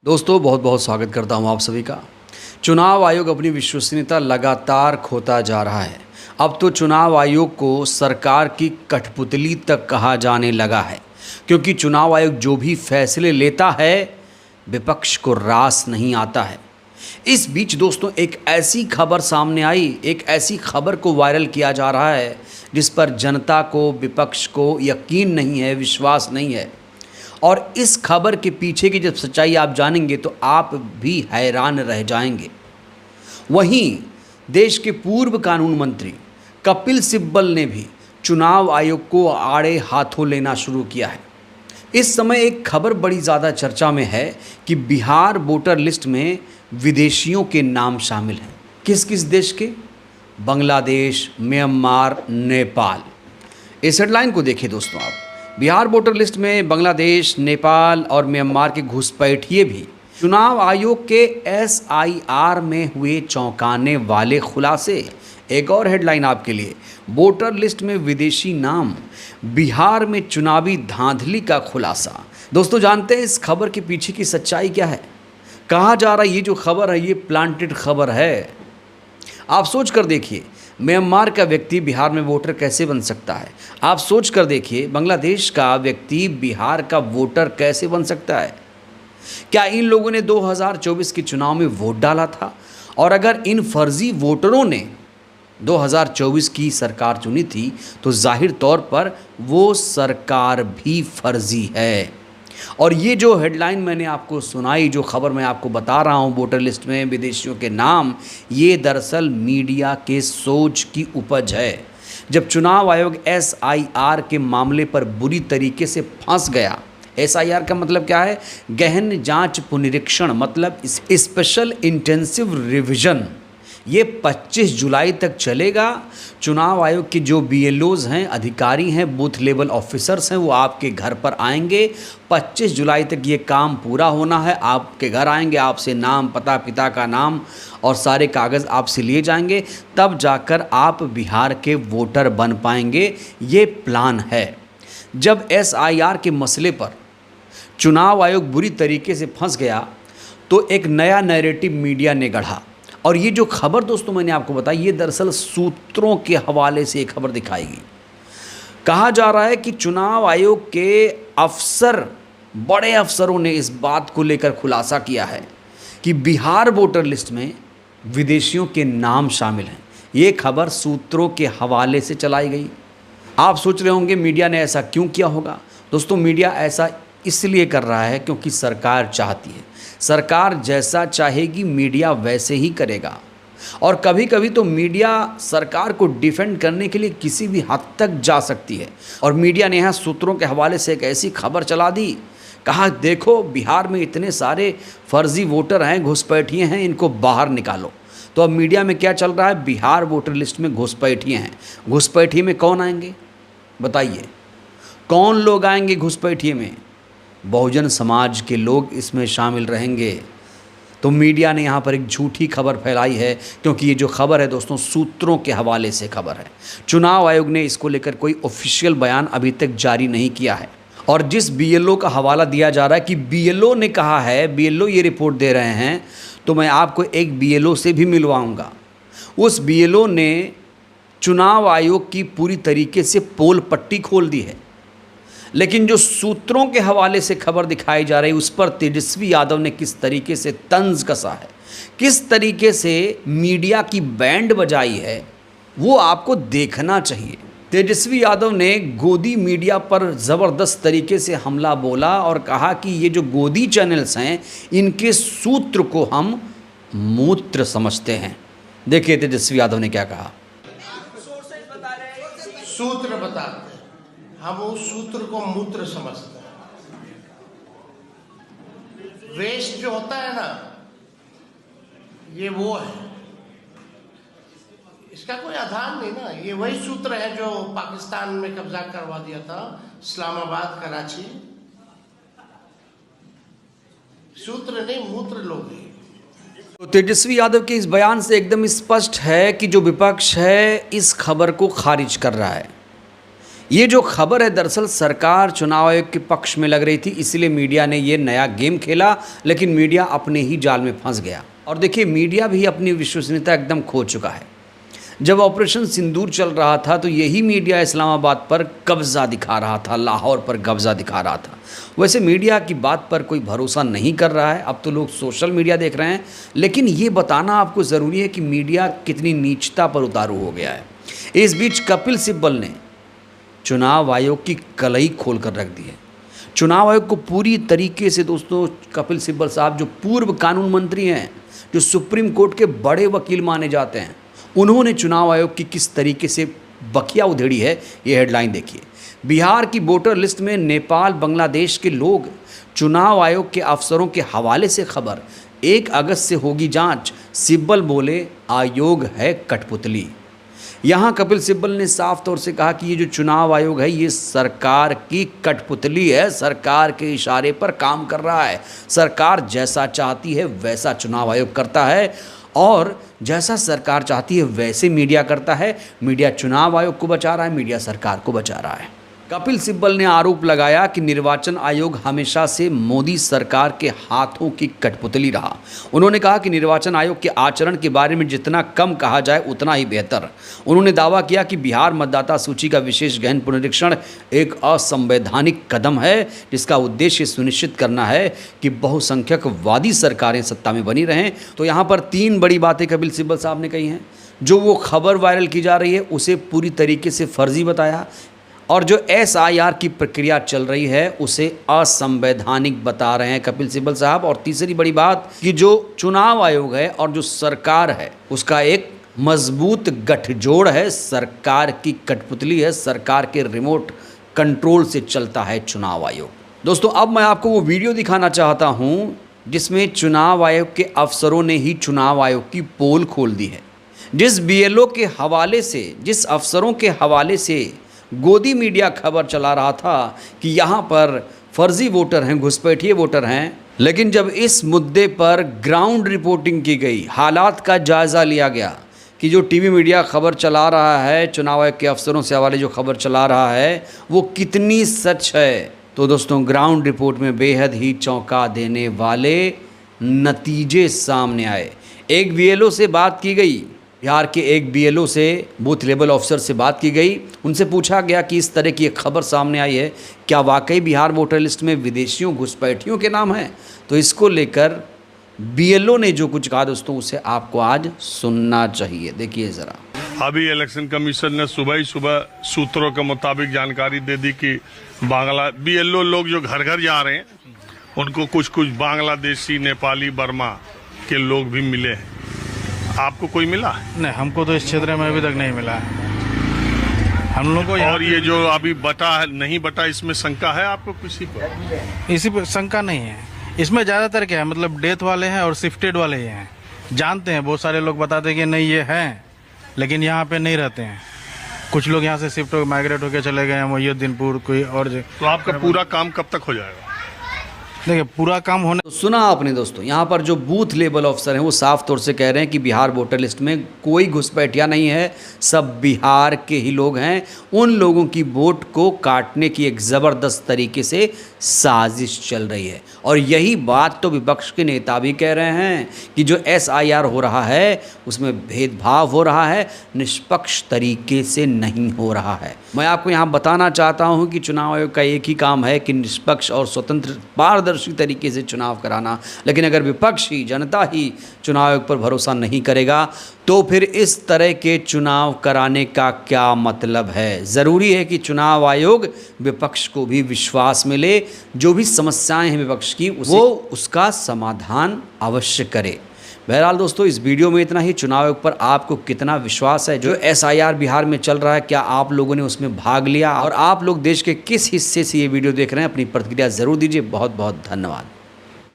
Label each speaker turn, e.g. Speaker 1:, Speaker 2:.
Speaker 1: दोस्तों बहुत बहुत स्वागत करता हूं आप सभी का। चुनाव आयोग अपनी विश्वसनीयता लगातार खोता जा रहा है। अब तो चुनाव आयोग को सरकार की कठपुतली तक कहा जाने लगा है, क्योंकि चुनाव आयोग जो भी फैसले लेता है विपक्ष को रास नहीं आता है। इस बीच दोस्तों एक ऐसी खबर सामने आई, एक ऐसी खबर को वायरल किया जा रहा है जिस पर जनता को, विपक्ष को यकीन नहीं है, विश्वास नहीं है। और इस खबर के पीछे की जब सच्चाई आप जानेंगे तो आप भी हैरान रह जाएंगे। वहीं देश के पूर्व कानून मंत्री कपिल सिब्बल ने भी चुनाव आयोग को आड़े हाथों लेना शुरू किया है। इस समय एक खबर बड़ी ज़्यादा चर्चा में है कि बिहार वोटर लिस्ट में विदेशियों के नाम शामिल हैं। किस किस देश के? बांग्लादेश, म्यांमार, नेपाल। इस हेडलाइन को देखिए दोस्तों आप। बिहार वोटर लिस्ट में बांग्लादेश, नेपाल और म्यांमार के घुसपैठिए भी। चुनाव आयोग के SIR में हुए चौंकाने वाले खुलासे। एक और हेडलाइन आपके लिए, वोटर लिस्ट में विदेशी नाम, बिहार में चुनावी धांधली का खुलासा। दोस्तों जानते हैं इस खबर के पीछे की सच्चाई क्या है? कहा जा रहा है ये जो खबर है ये प्लांटेड खबर है। आप सोच कर देखिए, म्यांमार का व्यक्ति बिहार में वोटर कैसे बन सकता है? आप सोच कर देखिए, बांग्लादेश का व्यक्ति बिहार का वोटर कैसे बन सकता है? क्या इन लोगों ने 2024 के चुनाव में वोट डाला था? और अगर इन फर्जी वोटरों ने 2024 की सरकार चुनी थी तो जाहिर तौर पर वो सरकार भी फर्जी है। और ये जो हेडलाइन मैंने आपको सुनाई, जो खबर मैं आपको बता रहा हूँ वोटर लिस्ट में विदेशियों के नाम, ये दरअसल मीडिया के सोच की उपज है। जब चुनाव आयोग SIR के मामले पर बुरी तरीके से फंस गया। SIR का मतलब क्या है? गहन जांच पुनरीक्षण, मतलब स्पेशल इंटेंसिव रिवीजन। ये 25 जुलाई तक चलेगा। चुनाव आयोग के जो BLOs हैं, अधिकारी हैं, बूथ लेवल ऑफिसर्स हैं, वो आपके घर पर आएंगे। 25 जुलाई तक ये काम पूरा होना है। आपके घर आएंगे, आपसे नाम, पता, पिता का नाम और सारे कागज़ आपसे लिए जाएंगे, तब जाकर आप बिहार के वोटर बन पाएंगे। ये प्लान है। जब SIR के मसले पर चुनाव आयोग बुरी तरीके से फंस गया तो एक नया नैरेटिव मीडिया ने गढ़ा। और ये जो खबर दोस्तों मैंने आपको बताई, ये दरअसल सूत्रों के हवाले से एक खबर दिखाई गई। कहा जा रहा है कि चुनाव आयोग के अफसर, बड़े अफसरों ने इस बात को लेकर खुलासा किया है कि बिहार वोटर लिस्ट में विदेशियों के नाम शामिल हैं। ये खबर सूत्रों के हवाले से चलाई गई। आप सोच रहे होंगे मीडिया ने ऐसा क्यों किया होगा? दोस्तों मीडिया ऐसा इसलिए कर रहा है क्योंकि सरकार चाहती है। सरकार जैसा चाहेगी मीडिया वैसे ही करेगा। और कभी कभी तो मीडिया सरकार को डिफेंड करने के लिए किसी भी हद तक जा सकती है। और मीडिया ने यहाँ सूत्रों के हवाले से एक ऐसी खबर चला दी, कहा देखो बिहार में इतने सारे फर्जी वोटर हैं, घुसपैठिए हैं, इनको बाहर निकालो। तो अब मीडिया में क्या चल रहा है? बिहार वोटर लिस्ट में घुसपैठिए हैं। घुसपैठिए में कौन आएंगे बताइए? कौन लोग आएंगे घुसपैठिए में? बहुजन समाज के लोग इसमें शामिल रहेंगे। तो मीडिया ने यहाँ पर एक झूठी खबर फैलाई है, क्योंकि ये जो खबर है दोस्तों सूत्रों के हवाले से खबर है। चुनाव आयोग ने इसको लेकर कोई ऑफिशियल बयान अभी तक जारी नहीं किया है। और जिस BLO का हवाला दिया जा रहा है कि BLO ने कहा है, BLO ये रिपोर्ट दे रहे हैं, तो मैं आपको एक BLO से भी मिलवाऊँगा। उस BLO ने चुनाव आयोग की पूरी तरीके से पोल पट्टी खोल दी है। लेकिन जो सूत्रों के हवाले से खबर दिखाई जा रही है उस पर तेजस्वी यादव ने किस तरीके से तंज कसा है, किस तरीके से मीडिया की बैंड बजाई है, वो आपको देखना चाहिए। तेजस्वी यादव ने गोदी मीडिया पर ज़बरदस्त तरीके से हमला बोला और कहा कि ये जो गोदी चैनल्स हैं इनके सूत्र को हम मूत्र समझते हैं। देखिए तेजस्वी यादव ने क्या कहा।
Speaker 2: सूत्र बताते हैं, हम उस सूत्र को मूत्र समझते हैं। वेस्ट जो होता है ना, ये वो है, इसका कोई आधार नहीं ना। ये वही सूत्र है जो पाकिस्तान में कब्जा करवा दिया था, इस्लामाबाद, कराची। सूत्र नहीं, मूत्र लोग हैं।
Speaker 1: तो तेजस्वी यादव के इस बयान से एकदम स्पष्ट है कि जो विपक्ष है इस खबर को खारिज कर रहा है। ये जो खबर है दरअसल सरकार चुनाव आयोग के पक्ष में लग रही थी, इसलिए मीडिया ने ये नया गेम खेला, लेकिन मीडिया अपने ही जाल में फंस गया। और देखिए मीडिया भी अपनी विश्वसनीयता एकदम खो चुका है। जब ऑपरेशन सिंदूर चल रहा था तो यही मीडिया इस्लामाबाद पर कब्जा दिखा रहा था, लाहौर पर कब्जा दिखा रहा था। वैसे मीडिया की बात पर कोई भरोसा नहीं कर रहा है, अब तो लोग सोशल मीडिया देख रहे हैं, लेकिन ये बताना आपको ज़रूरी है कि मीडिया कितनी नीचता पर उतारू हो गया है। इस बीच कपिल सिब्बल ने चुनाव आयोग की कलई खोल कर रख दी है। चुनाव आयोग को पूरी तरीके से दोस्तों कपिल सिब्बल साहब जो पूर्व कानून मंत्री हैं, जो सुप्रीम कोर्ट के बड़े वकील माने जाते हैं, उन्होंने चुनाव आयोग की किस तरीके से बखिया उधेड़ी है, ये हेडलाइन देखिए। बिहार की वोटर लिस्ट में नेपाल बांग्लादेश के लोग, चुनाव आयोग के अफसरों के हवाले से खबर, 1 अगस्त से होगी जांच, सिब्बल बोले आयोग है कठपुतली। यहाँ कपिल सिब्बल ने साफ तौर से कहा कि ये जो चुनाव आयोग है ये सरकार की कठपुतली है, सरकार के इशारे पर काम कर रहा है। सरकार जैसा चाहती है वैसा चुनाव आयोग करता है और जैसा सरकार चाहती है वैसे मीडिया करता है। मीडिया चुनाव आयोग को बचा रहा है, मीडिया सरकार को बचा रहा है। कपिल सिब्बल ने आरोप लगाया कि निर्वाचन आयोग हमेशा से मोदी सरकार के हाथों की कठपुतली रहा। उन्होंने कहा कि निर्वाचन आयोग के आचरण के बारे में जितना कम कहा जाए उतना ही बेहतर। उन्होंने दावा किया कि बिहार मतदाता सूची का विशेष गहन पुनरीक्षण एक असंवैधानिक कदम है, जिसका उद्देश्य सुनिश्चित करना है कि बहुसंख्यकवादी सरकारें सत्ता में बनी रहें। तो यहाँ पर 3 बड़ी बातें कपिल सिब्बल साहब ने कही हैं। जो वो खबर वायरल की जा रही है उसे पूरी तरीके से फर्जी बताया, और जो SIR की प्रक्रिया चल रही है उसे असंवैधानिक बता रहे हैं कपिल सिब्बल साहब। और तीसरी बड़ी बात कि जो चुनाव आयोग है और जो सरकार है उसका एक मजबूत गठजोड़ है, सरकार की कठपुतली है, सरकार के रिमोट कंट्रोल से चलता है चुनाव आयोग। दोस्तों अब मैं आपको वो वीडियो दिखाना चाहता हूँ जिसमें चुनाव आयोग के अफसरों ने ही चुनाव आयोग की पोल खोल दी है। जिस BLO के हवाले से, जिस अफसरों के हवाले से गोदी मीडिया खबर चला रहा था कि यहाँ पर फर्जी वोटर हैं, घुसपैठिए वोटर हैं, लेकिन जब इस मुद्दे पर ग्राउंड रिपोर्टिंग की गई, हालात का जायज़ा लिया गया कि जो TV मीडिया खबर चला रहा है, चुनाव आयोग के अफसरों से हवाले जो खबर चला रहा है वो कितनी सच है, तो दोस्तों ग्राउंड रिपोर्ट में बेहद ही चौंका देने वाले नतीजे सामने आए। एक BLO से बात की गई, बिहार के एक BLO से, बूथ लेवल ऑफिसर से बात की गई। उनसे पूछा गया कि इस तरह की एक खबर सामने आई है, क्या वाकई बिहार वोटर लिस्ट में विदेशियों, घुसपैठियों के नाम हैं? तो इसको लेकर BLO ने जो कुछ कहा दोस्तों उसे आपको आज सुनना चाहिए। देखिए ज़रा।
Speaker 3: अभी इलेक्शन कमीशन ने सुबह ही सूत्रों के मुताबिक जानकारी दे दी कि BLO लोग जो घर घर जा रहे हैं उनको कुछ बांग्लादेशी, नेपाली, बर्मा के लोग भी मिले हैं। आपको कोई मिला?
Speaker 4: नहीं, हमको तो इस क्षेत्र में अभी तक नहीं मिला है। हम लोग को
Speaker 3: और ये जो अभी बटा है नहीं बटा, इसमें शंका है आपको किसी पर?
Speaker 4: इसी पर शंका नहीं है। इसमें ज़्यादातर क्या है, मतलब डेथ वाले हैं और शिफ्टेड वाले ही हैं। जानते हैं, बहुत सारे लोग बताते हैं कि नहीं ये हैं, लेकिन यहाँ पे नहीं रहते हैं। कुछ लोग यहाँ से शिफ्ट हो माइग्रेट होकर चले गए हैं मोहिउद्दीनपुर, कोई और।
Speaker 3: तो आपका पूरा काम कब तक हो जाएगा?
Speaker 4: देखिए पूरा काम होने
Speaker 1: तो सुना आपने दोस्तों, यहाँ पर जो बूथ लेवल ऑफिसर हैं वो साफ तौर से कह रहे हैं कि बिहार वोटर लिस्ट में कोई घुसपैठिया नहीं है, सब बिहार के ही लोग हैं। उन लोगों की वोट को काटने की एक ज़बरदस्त तरीके से साजिश चल रही है। और यही बात तो विपक्ष के नेता भी कह रहे हैं कि जो SIR हो रहा है उसमें भेदभाव हो रहा है, निष्पक्ष तरीके से नहीं हो रहा है। मैं आपको यहाँ बताना चाहता हूँ कि चुनाव आयोग का एक ही काम है कि निष्पक्ष और स्वतंत्र पारदर्शी तरीके से चुनाव कराना। लेकिन अगर विपक्ष ही, जनता ही चुनाव आयोग पर भरोसा नहीं करेगा तो फिर इस तरह के चुनाव कराने का क्या मतलब है? ज़रूरी है कि चुनाव आयोग विपक्ष को भी विश्वास मिले, जो भी समस्याएं हैं विपक्ष की वो उसका समाधान अवश्य करे। बहरहाल दोस्तों इस वीडियो में इतना ही। चुनाव आयोग पर आपको कितना विश्वास है? जो SIR बिहार में चल रहा है, क्या आप लोगों ने उसमें भाग लिया? और आप लोग देश के किस हिस्से से ये वीडियो देख रहे हैं, अपनी प्रतिक्रिया ज़रूर दीजिए। बहुत बहुत धन्यवाद।